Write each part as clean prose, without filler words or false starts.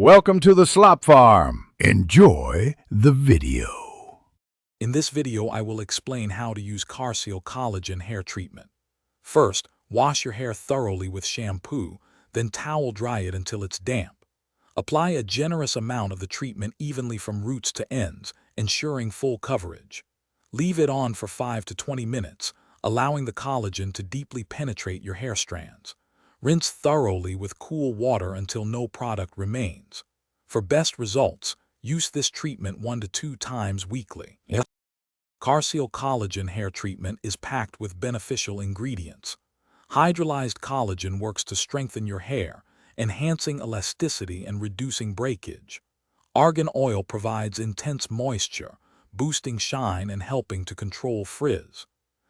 Welcome to the Slop Farm. Enjoy the video. In this video, I will explain how to use Karseell Collagen hair treatment. First, wash your hair thoroughly with shampoo, then towel dry it until it's damp. Apply a generous amount of the treatment evenly from roots to ends, ensuring full coverage. Leave it on for 5 to 20 minutes, allowing the collagen to deeply penetrate your hair strands. Rinse thoroughly with cool water until no product remains. For best results, use this treatment 1 to 2 times weekly. Karseell Collagen hair treatment is packed with beneficial ingredients. Hydrolyzed collagen works to strengthen your hair, enhancing elasticity and reducing breakage. Argan oil provides intense moisture, boosting shine and helping to control frizz.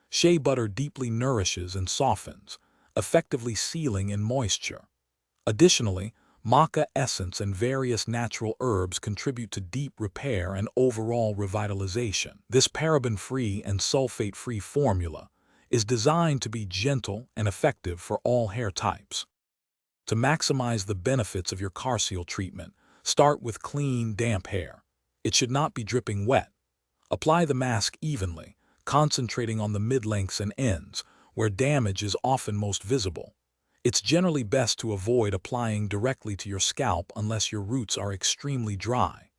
Shea butter deeply nourishes and softens, effectively sealing in moisture. Additionally, maca essence and various natural herbs contribute to deep repair and overall revitalization. This paraben-free and sulfate-free formula is designed to be gentle and effective for all hair types. To maximize the benefits of your Karseell treatment, start with clean, damp hair. It should not be dripping wet. Apply the mask evenly, concentrating on the mid-lengths and ends, where damage is often most visible. It's generally best to avoid applying directly to your scalp unless your roots are extremely dry.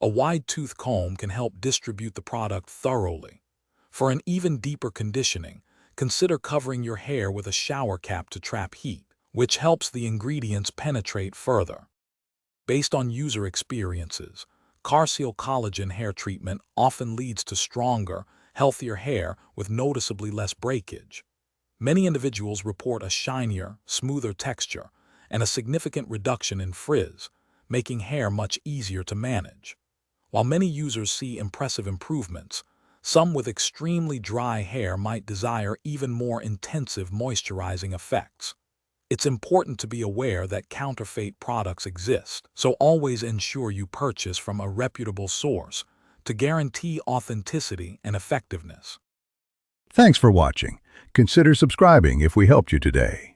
A wide tooth comb can help distribute the product thoroughly. For an even deeper conditioning, consider covering your hair with a shower cap to trap heat, which helps the ingredients penetrate further. Based on user experiences, Karseell Collagen hair treatment often leads to stronger, healthier hair with noticeably less breakage. Many individuals report a shinier, smoother texture and a significant reduction in frizz, making hair much easier to manage. While many users see impressive improvements, some with extremely dry hair might desire even more intensive moisturizing effects. It's important to be aware that counterfeit products exist, so always ensure you purchase from a reputable source to guarantee authenticity and effectiveness. Thanks for watching. Consider subscribing if we helped you today.